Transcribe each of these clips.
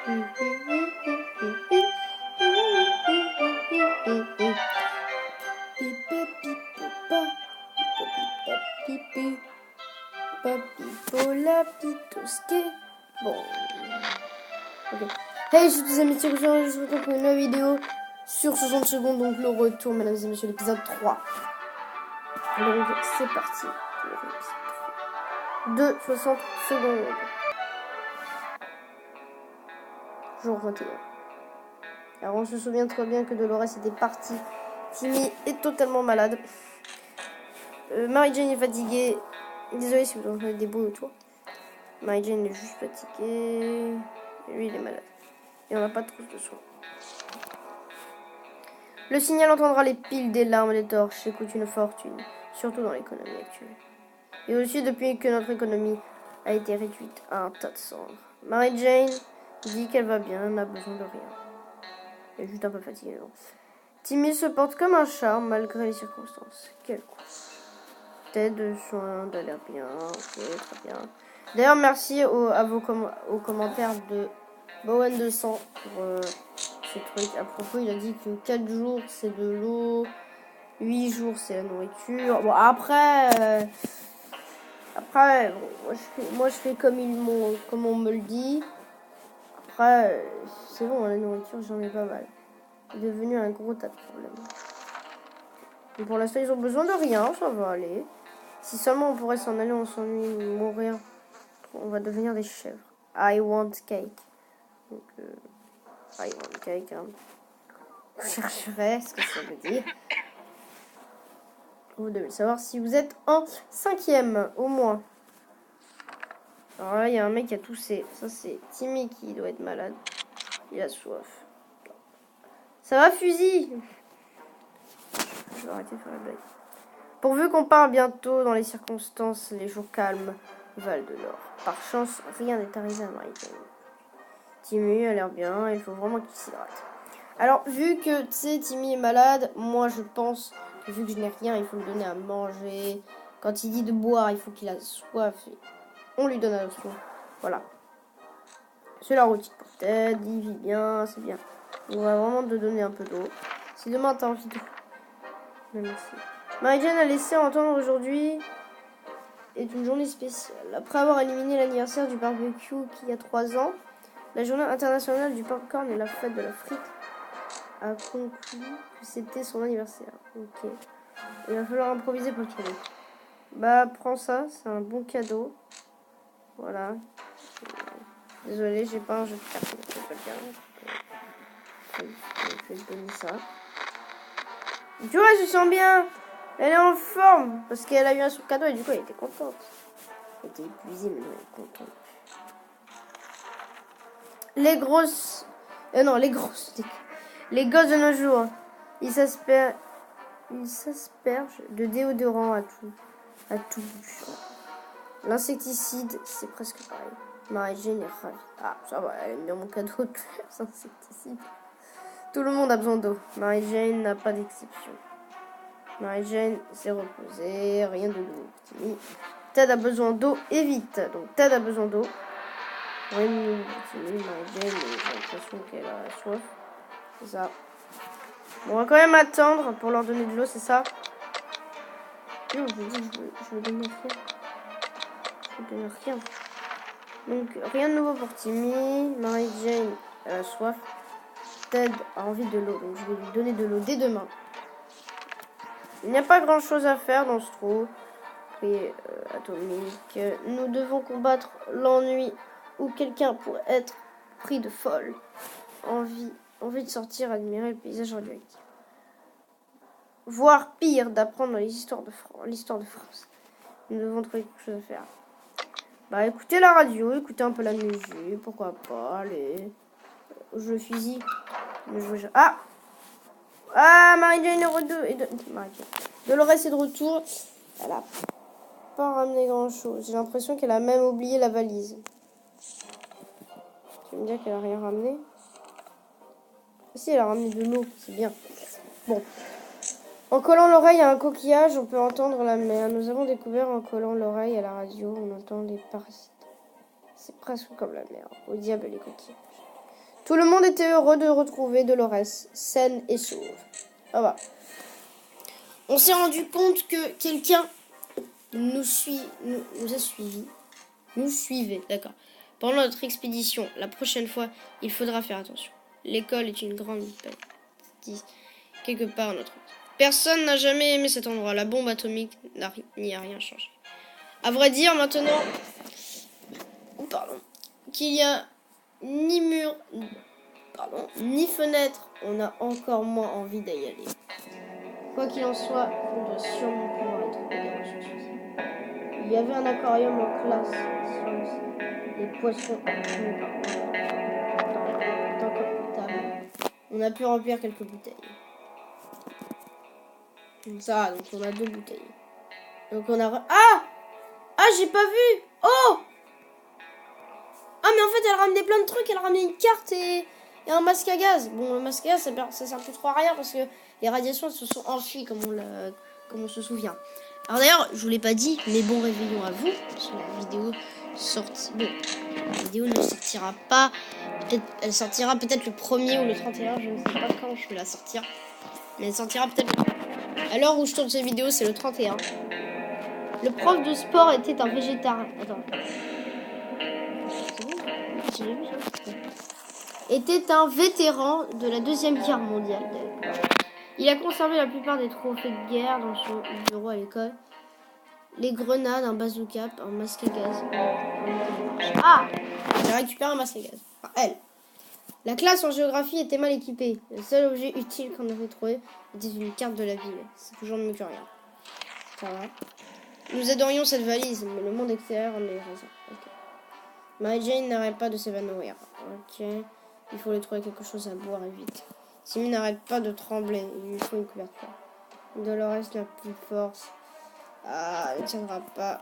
Bon. Ok. Hey, je suis tous amis, je vous retrouve pour une nouvelle vidéo sur 60 secondes, donc le retour, mesdames et messieurs, l'épisode 3. Donc, c'est parti pour l'épisode 3 de 60 secondes. Jour 21. Alors, on se souvient très bien que Dolores était partie. Timmy est totalement malade. Mary Jane est fatiguée. Désolée si vous entendez des bruits autour. Mary Jane est juste fatiguée. Et lui, il est malade. Et on n'a pas trop de soins. Le signal entendra les piles des larmes des torches et coûte une fortune, surtout dans l'économie actuelle. Et aussi depuis que notre économie a été réduite à un tas de cendres. Mary Jane dit qu'elle va bien, n'a besoin de rien. Elle est juste un peu fatiguée. Non. Timmy se porte comme un charme malgré les circonstances. Quel coup. Tête de soin, de l'air bien, ok, très bien. D'ailleurs, merci aux commentaires de Bowen 200 pour ce truc. À propos, il a dit que 4 jours c'est de l'eau, 8 jours c'est la nourriture. Bon, après bon, moi je fais comme comme on me le dit. Après, c'est bon, la nourriture j'en ai pas mal. C'est devenu un gros tas de problèmes. Mais pour l'instant, ils ont besoin de rien, ça va aller. Si seulement on pourrait s'en aller, on s'ennuie, mourir. On va devenir des chèvres. I want cake. Donc, I want cake. Hein. Je chercherai ce que ça veut dire. Vous devez savoir si vous êtes en 5e, au moins. Alors là, il y a un mec qui a toussé. Ça, c'est Timmy qui doit être malade. Il a soif. Ça va, fusil? Je vais arrêter de faire la blague. Pourvu qu'on part bientôt dans les circonstances, les jours calmes valent de l'or. Par chance, rien n'est arrivé à Marie-Jane. Timmy a l'air bien, il faut vraiment qu'il s'hydrate. Alors, vu que, tu sais, Timmy est malade, moi je pense que vu que je n'ai rien, il faut lui donner à manger. Quand il dit de boire, il faut qu'il a soif. On lui donne à boire. Voilà. C'est la routine pour Ted, il vit bien, c'est bien. On va vraiment te donner un peu d'eau. Si demain t'as envie de... Merci. Mary-Jane a laissé entendre aujourd'hui est une journée spéciale. Après avoir éliminé l'anniversaire du barbecue qui y a 3 ans, la journée internationale du popcorn et la fête de la frite a conclu que c'était son anniversaire. Ok. Il va falloir improviser pour le cadeau. Bah, prends ça, c'est un bon cadeau. Voilà. Désolé, j'ai pas un jeu de cartes. Je vais te donner ça. Tu vois, je sens bien. Elle est en forme. Parce qu'elle a eu un son cadeau et du coup, elle était contente. Elle était épuisée, mais elle est contente. Les grosses. Non, les grosses. Les gosses de nos jours. Ils s'aspergent de déodorant à tout. L'insecticide, c'est presque pareil. Mary-Jane est ravie. Ah, ça va, elle aime bien mon cadeau de insecticide. Tout le monde a besoin d'eau. Mary-Jane n'a pas d'exception. Mary-Jane s'est reposée, rien de l'eau. Ted a besoin d'eau et vite. Donc Ted a besoin d'eau. Rien de l'eau. Mary-Jane, j'ai l'impression qu'elle a soif. C'est ça. Bon, on va quand même attendre pour leur donner de l'eau, c'est ça? Non, je dis que je veux donner rien. Je veux donner rien. Donc, rien de nouveau pour Timmy. Mary-Jane, elle a soif. Ted a envie de l'eau, donc je vais lui donner de l'eau dès demain. Il n'y a pas grand chose à faire dans ce trou. Et atomique. Nous devons combattre l'ennui où quelqu'un pourrait être pris de folle. Envie de sortir, admirer le paysage radioactif. Voire pire, d'apprendre l'histoire de France. Nous devons trouver quelque chose à faire. Bah écoutez la radio, écoutez un peu la musique, pourquoi pas, allez. Je fusil. Ah Mary-Jane est de Dolores est de retour. Elle a pas ramené grand chose. J'ai l'impression qu'elle a même oublié la valise. Tu veux me dire qu'elle a rien ramené? Si, elle a ramené de l'eau, c'est bien. Bon. En collant l'oreille à un coquillage, on peut entendre la mer. Nous avons découvert en collant l'oreille à la radio, on entend les parasites. C'est presque comme la mer. Au diable les coquillages. Tout le monde était heureux de retrouver Dolores, saine et sauve. Ah bah. On s'est rendu compte que quelqu'un nous a suivis. Nous suivait, d'accord. Pendant notre expédition, la prochaine fois, il faudra faire attention. L'école est une grande bâtisse, quelque part à notre. Personne n'a jamais aimé cet endroit. La bombe atomique n'y a rien changé. À vrai dire, maintenant, qu'il y a ni mur, ni fenêtre, on a encore moins envie d'y aller. Quoi qu'il en soit, on doit sûrement pouvoir y trouver des ressources. Il y avait un aquarium en classe, des poissons encore potable. On a pu remplir quelques bouteilles. Ça, donc on a 2 bouteilles. Donc on a... Ah, j'ai pas vu. Oh. Ah, mais en fait, elle ramenait plein de trucs. Elle ramenait une carte et un masque à gaz. Bon, le masque à gaz, ça sert plus trop à rien parce que les radiations se sont enfuies, comme on se souvient. Alors d'ailleurs, je vous l'ai pas dit, mais bon réveillon à vous. Parce que la vidéo la vidéo ne sortira pas. Elle sortira peut-être le 1er ou le 31. Je ne sais pas quand je vais la sortir. Mais elle sortira peut-être. À l'heure où je tourne cette vidéo, c'est le 31. Le prof de sport était un végétarien. Attends. Était un vétéran de la Deuxième Guerre mondiale. Il a conservé la plupart des trophées de guerre dans son bureau à l'école. Les grenades, un bazooka, un masque à gaz. Ah! J'ai récupéré un masque à gaz. Enfin, elle. La classe en géographie était mal équipée. Le seul objet utile qu'on avait trouvé était une carte de la ville. C'est toujours mieux que rien. Ça va. Nous aiderions cette valise, mais le monde extérieur en est raison. Okay. Mary Jane n'arrête pas de s'évanouir. Ok. Il faut lui trouver quelque chose à boire et vite. Timmy n'arrête pas de trembler. Il lui faut une couverture. Dolores n'a plus de force. Ah, elle ne tiendra pas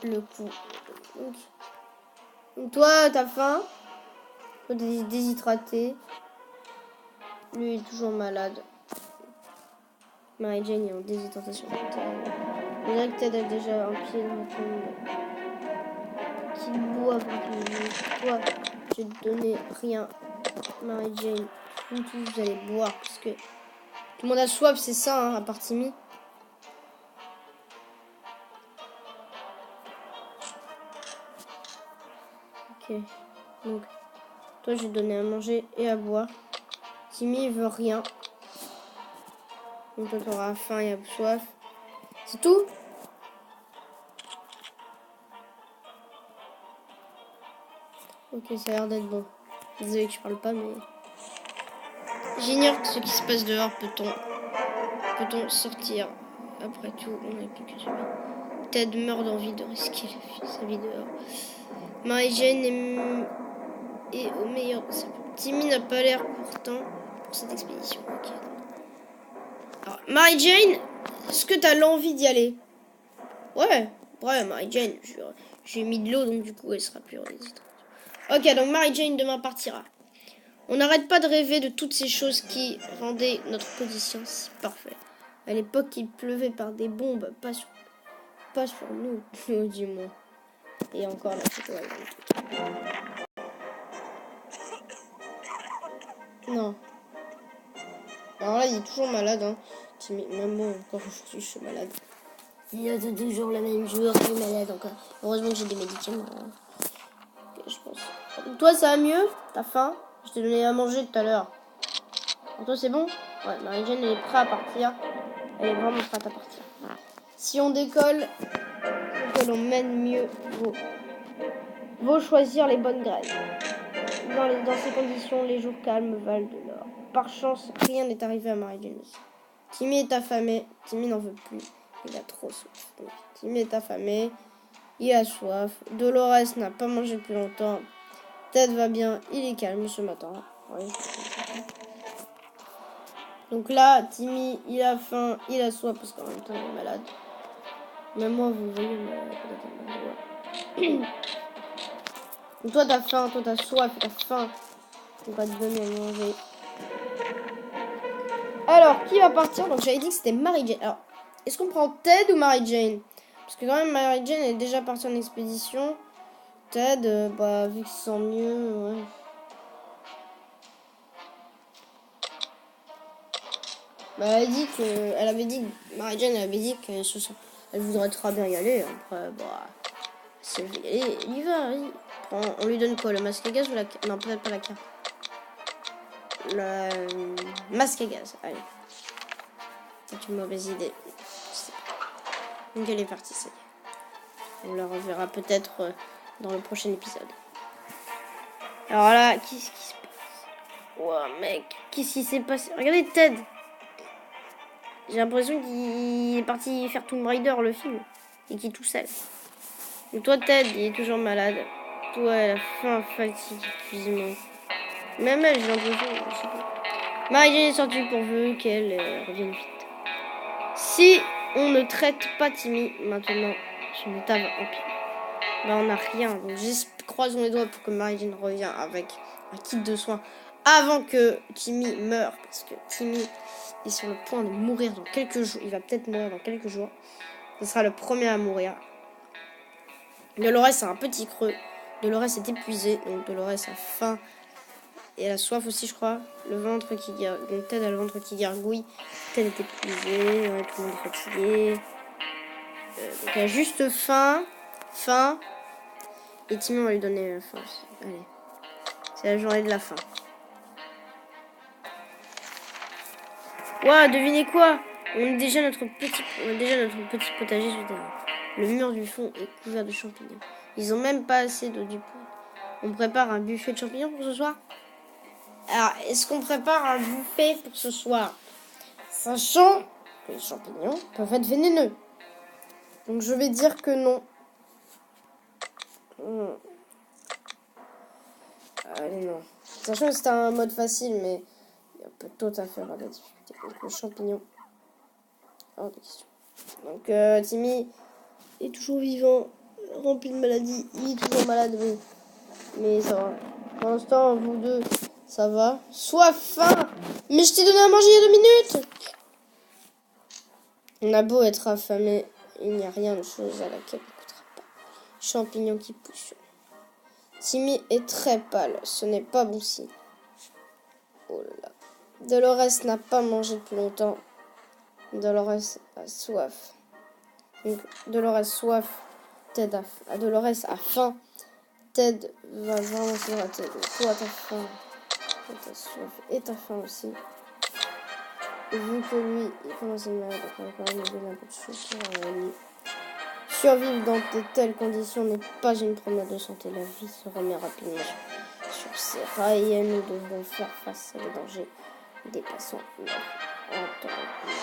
le coup. Donc, toi, t'as faim. Toi, t'es déshydraté. Lui, il est toujours malade. Mary Jane est en déshydratation. On dirait que Ted a déjà un pied dans la tombe. Qu'il boit avant qu'il meure. Toi, je vais te donner rien. Mary Jane, vous tous, vous allez boire. Parce que tout le monde a soif, c'est ça, hein, à part Timmy. Ok. Donc, toi, je vais te donner à manger et à boire. Timmy, il veut rien. Donc, toi, t'auras faim et soif. C'est tout? Ok, ça a l'air d'être bon. Désolé que je parle pas, mais... J'ignore ce qui se passe dehors. Peut-on sortir? Après tout, on n'a plus que celui. Ted meurt d'envie de risquer sa vie dehors. Mary Jane est au meilleur de sa vie. Timmy n'a pas l'air pourtant pour cette expédition. Okay. Alors, Mary Jane, est-ce que t'as l'envie d'y aller? Ouais, Mary Jane, j'ai mis de l'eau, donc du coup, elle sera plus résistante. Ok, donc Mary Jane demain partira. On n'arrête pas de rêver de toutes ces choses qui rendaient notre position si parfaite. À l'époque, il pleuvait par des bombes, pas sur nous, du moins. Et encore la photo. Non. Alors là, il est toujours malade. Hein. Même moi, encore aujourd'hui, je suis malade. Il a toujours le même jour, il est malade encore. Heureusement que j'ai des médicaments. Hein. Okay, je pense. Toi, ça va mieux? T'as faim? Je t'ai donné à manger tout à l'heure. Pour toi, c'est bon? Ouais, Mary Jane, elle est prête à partir. Elle est vraiment prête à partir. Si on décolle, on mène mieux. Vaut choisir les bonnes graines. Dans ces conditions, les jours calmes valent de l'or. Par chance, rien n'est arrivé à Mary Jane. Timmy est affamé. Timmy n'en veut plus. Il a trop soif. Donc, Timmy est affamé. Il a soif. Dolores n'a pas mangé depuis longtemps. Ted va bien. Il est calme ce matin. Oui. Donc là, Timmy, il a faim. Il a soif parce qu'en même temps, il est malade. Même moi, vous voyez, donc toi, t'as faim. Toi, t'as soif. T'as faim. On va te donner à manger. Alors, qui va partir? Donc, j'avais dit que c'était Mary Jane. Alors, est-ce qu'on prend Ted ou Mary Jane? Parce que quand même, Mary Jane est déjà partie en expédition. Ted, vu qu'il se sent mieux, ouais. Bah, elle avait dit, Marie-Jane avait dit que elle voudrait très bien y aller. Après, bah, si elle veut y aller, elle y va, vas-y. On lui donne quoi, le masque à gaz ou la carte? Non, peut-être pas la carte. Le masque à gaz, allez. C'est une mauvaise idée. Donc elle est partie, ça y est. On la reverra peut-être dans le prochain épisode. Alors là, qu'est-ce qui se passe? Ouah, mec, qu'est-ce qui s'est passé? Regardez Ted. J'ai l'impression qu'il est parti faire Tomb Raider, le film. Et qu'il est tout seul. Et toi, Ted, il est toujours malade. Toi, elle a faim, fatigue, épuisement. Même elle, j'ai l'impression, je sais pas. Marie-Jane est sortie pourvu qu'elle revienne vite. Si on ne traite pas Timmy maintenant, son état va empirer. Bah, on n'a rien. Donc, croisons les doigts pour que Marie-Jane revienne avec un kit de soins avant que Timmy meure. Parce que Timmy est sur le point de mourir dans quelques jours. Il va peut-être mourir dans quelques jours. Ce sera le premier à mourir. Dolores a un petit creux. Dolores est épuisée. Donc, Dolores a faim. Et elle a soif aussi, je crois. Le ventre qui gargouille. Donc, Ted a le ventre qui gargouille. Ted est épuisé. Ouais, tout le monde est fatigué. Donc, elle a juste faim. Et Timmy, on va lui donner faim aussi. Allez. C'est la journée de la faim. Ouah, devinez quoi? On a déjà notre petit potager souterrain. Le mur du fond est couvert de champignons. Ils ont même pas assez d'eau du poêle. On prépare un buffet de champignons pour ce soir? Alors, est-ce qu'on prépare un buffet pour ce soir? Sachant que les champignons peuvent être vénéneux. Donc je vais dire que non. Allez, non. Sachant que c'était un mode facile, mais il y a un peu tout à faire à la difficulté. Donc le champignon. Hors de question. Donc Timmy est toujours vivant, rempli de maladies. Il est toujours malade, oui. Mais ça va. Pour l'instant, vous deux, ça va. Sois faim! Mais je t'ai donné à manger il y a 2 minutes! On a beau être affamé, il n'y a rien de chose à laquelle on ne coûtera pas. Champignons qui poussent. Timmy est très pâle, ce n'est pas bon signe. Oh là là. Dolores n'a pas mangé depuis longtemps. Dolores a soif. Donc, Dolores soif. Ted a Dolores a faim. Ted va vraiment se rater. Toi, t'as faim. Toi, t'as soif. Et t'as faim aussi. Et vu que lui, il commence à être malade, on va quand même lui donner un peu de choses pour lui. Survivre dans de telles conditions n'est pas une promesse de santé. La vie se remet rapidement sur ses rails et nous devrons faire face à des dangers dépassant notre entendement.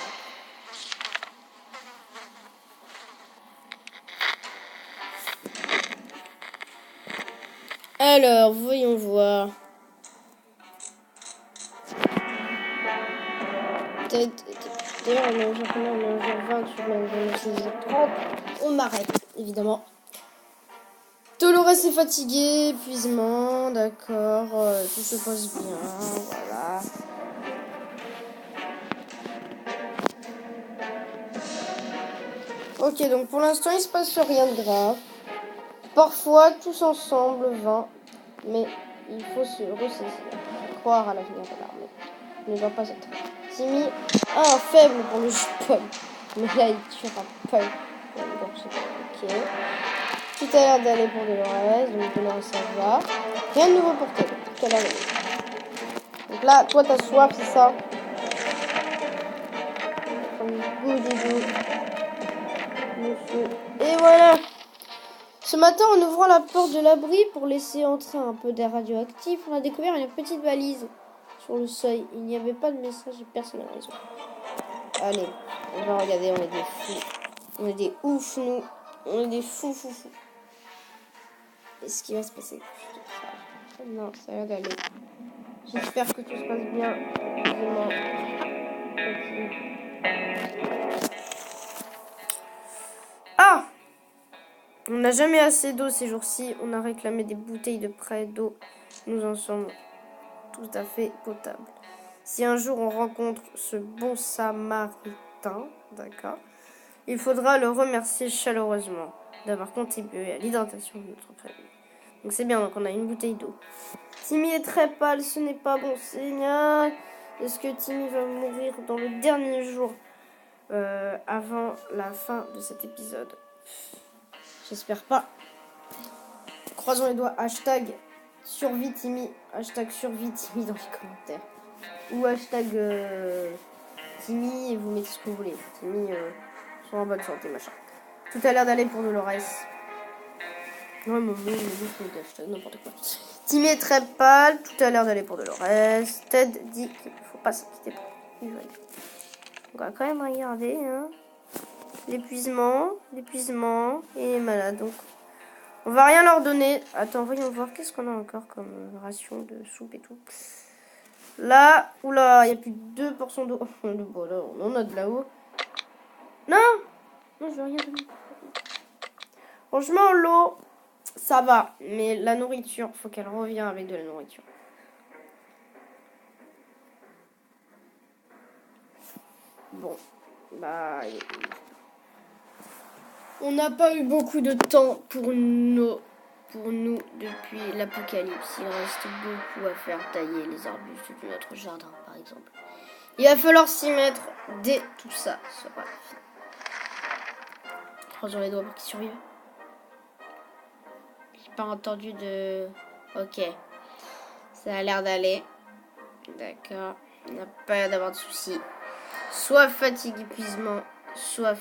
Alors, voyons voir. D'ailleurs, on est au 20, on est au 30. On m'arrête, évidemment. Dolores est fatiguée, épuisement, d'accord, tout se passe bien, voilà. Ok, donc pour l'instant, il se passe rien de grave. Parfois, tous ensemble, vain, mais il faut se ressaisir, croire à l'avenir de l'armée. Ne doit pas être. Timmy a un faible pour le jus de pomme, mais là, il tuera pas. Ok. Tout a l'air d'aller pour Dolores, donc Dolores ça va. Rien de nouveau pour toi. Tout a l'air d'aller. Donc là, toi t'as soif, c'est ça? Et voilà. Ce matin, en ouvrant la porte de l'abri pour laisser entrer un peu d'air radioactif, on a découvert une petite valise sur le seuil. Il n'y avait pas de message et personne n'a raison. Allez, on va regarder, on est des fous. On est des oufs, nous. On est des fous. Qu'est-ce qui va se passer? Non, ça a l'air d'aller. J'espère que tout se passe bien. Excusez-moi. Ah! On n'a jamais assez d'eau ces jours-ci. On a réclamé des bouteilles de prêt d'eau. Nous en sommes tout à fait potables. Si un jour on rencontre ce bon samaritain, d'accord, il faudra le remercier chaleureusement d'avoir contribué à l'hydratation de notre famille. Donc c'est bien, donc on a une bouteille d'eau. Timmy est très pâle, ce n'est pas bon signe. Est-ce que Timmy va mourir dans le dernier jour avant la fin de cet épisode? J'espère pas. Croisons les doigts. Hashtag survie Timmy. Hashtag survie Timmy dans les commentaires. Ou hashtag Timmy et vous mettez ce que vous voulez. Timmy soit en bonne santé, machin. Tout a l'air d'aller pour Dolores. Ouais, mon mot, c'est hashtag n'importe quoi. Timmy est très pâle. Tout a l'air d'aller pour Dolores. Ted dit qu'il ne faut pas s'inquiéter pour lui. On va quand même regarder. Hein. L'épuisement. Et malade. Donc, on va rien leur donner. Attends, voyons voir. Qu'est-ce qu'on a encore comme ration de soupe et tout. Là, oula, il n'y a plus de 2% d'eau. Bon, là, on en a de là-haut. Non, je veux rien donner. Franchement, l'eau, ça va. Mais la nourriture, faut qu'elle revienne avec de la nourriture. Bon, bah... On n'a pas eu beaucoup de temps pour nous depuis l'apocalypse. Il reste beaucoup à faire, tailler les arbustes de notre jardin, par exemple. Il va falloir s'y mettre dès tout ça sera fini. Croisons les doigts pour qu'ils survivent. J'ai pas entendu de... Ok. Ça a l'air d'aller. D'accord. Il n'y a pas l'air d'avoir de soucis. Soit fatigue, épuisement, soit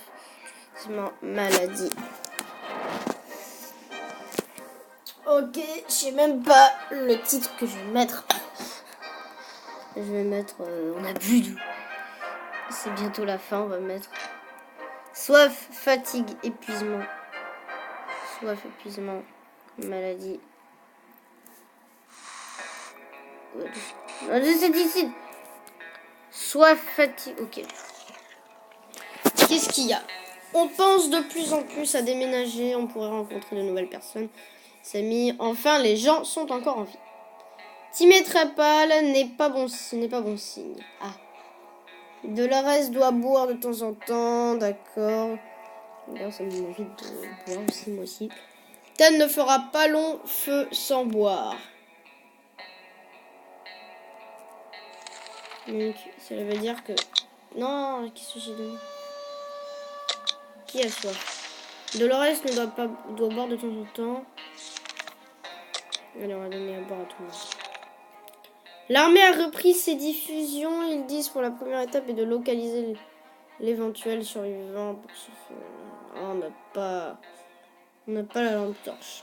maladie. Ok, je sais même pas le titre que je vais mettre. Je vais mettre on a bu d'eau. C'est bientôt la fin, on va mettre soif, fatigue, épuisement. Soif, épuisement, maladie. C'est ici. Soif, fatigue. Ok. Qu'est-ce qu'il y a? On pense de plus en plus à déménager. On pourrait rencontrer de nouvelles personnes. Samy, enfin, les gens sont encore en vie. Timmy très pâle ce n'est pas bon signe. Ah. Dolores doit boire de temps en temps, d'accord. D'ailleurs, ça me donne envie de boire aussi, moi aussi. Ted ne fera pas long feu sans boire. Donc, ça veut dire que... Non, qu'est-ce que j'ai donné? Qui a soif? Dolores doit boire de temps en temps. Allez, on va donner à boire à tout le monde. L'armée a repris ses diffusions. Ils disent pour la première étape est de localiser l'éventuel survivant pour ce feu. Oh, on n'a pas la lampe torche.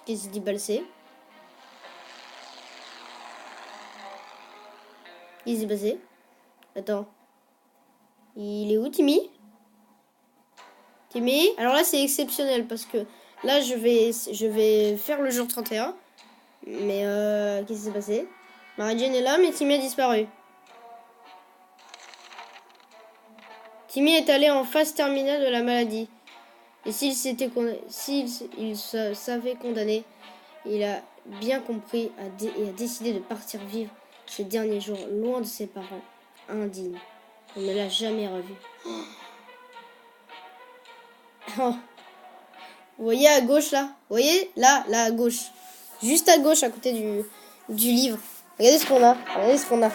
Qu'est-ce qu'il dit balsé? Il s'est passé? Attends. Il est où, Timmy? Timmy? Alors là, c'est exceptionnel parce que là, je vais faire le jour 31. Mais qu'est-ce qui s'est passé? Mary-Jane est là, mais Timmy a disparu. Timmy est allé en phase terminale de la maladie. Et s'il savait condamné, il a bien compris et a décidé de partir vivre ces derniers jours loin de ses parents, indignes. On ne l'a jamais revu. Oh. Vous voyez à gauche là? Vous voyez là à gauche. Juste à gauche à côté du livre. Regardez ce qu'on a.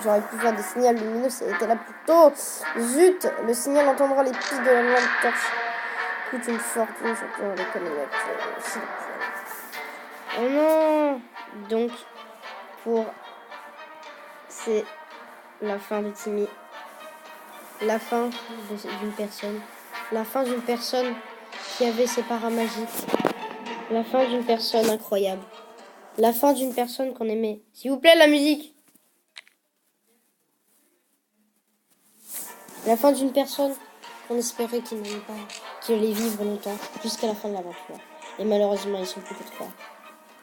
J'aurais pu faire des signaux lumineux si elle était là plus tôt. Zut, le signal entendra les pics de la lampe torche. Coûte une fortune, surtout dans l'économie actuelle. Oh non. Donc, c'est la fin de Timmy. La fin d'une personne. La fin d'une personne qui avait ses parts magiques. La fin d'une personne incroyable. La fin d'une personne qu'on aimait. S'il vous plaît, la musique. La fin d'une personne qu'on espérait qu'il n'allait pas, qu'il allait vivre longtemps, jusqu'à la fin de l'aventure. Et malheureusement, ils sont plus que 3.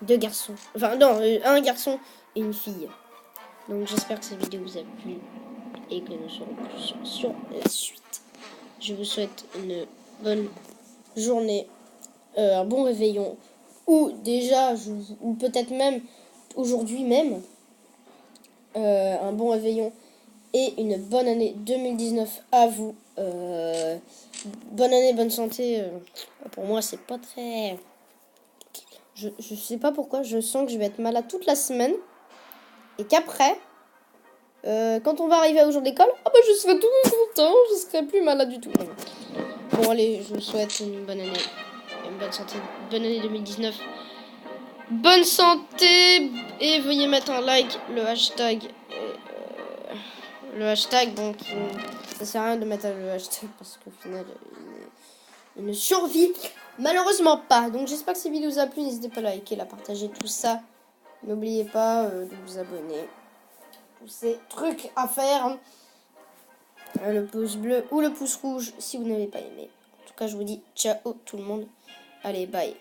2 garçons. Enfin, non, un garçon et une fille. Donc j'espère que cette vidéo vous a plu et que nous serons plus sur la suite. Je vous souhaite une bonne journée, un bon réveillon, ou déjà, ou peut-être même aujourd'hui même, un bon réveillon et une bonne année 2019 à vous. Bonne année, bonne santé. Pour moi, c'est pas très... Je sais pas pourquoi, je sens que je vais être malade toute la semaine. Et qu'après, quand on va arriver au jour d'école, je serai tout content, je serai plus malade du tout. Bon, allez, je vous souhaite une bonne année. Une bonne santé. Bonne année 2019. Bonne santé. Et veuillez mettre un like, le hashtag. Le hashtag, donc, ça sert à rien de mettre le hashtag parce qu'au final, il ne survit malheureusement pas. Donc, j'espère que cette vidéo vous a plu. N'hésitez pas à liker, à partager tout ça. N'oubliez pas de vous abonner. Tous ces trucs à faire. Le pouce bleu ou le pouce rouge si vous n'avez pas aimé. En tout cas, je vous dis ciao tout le monde. Allez, bye.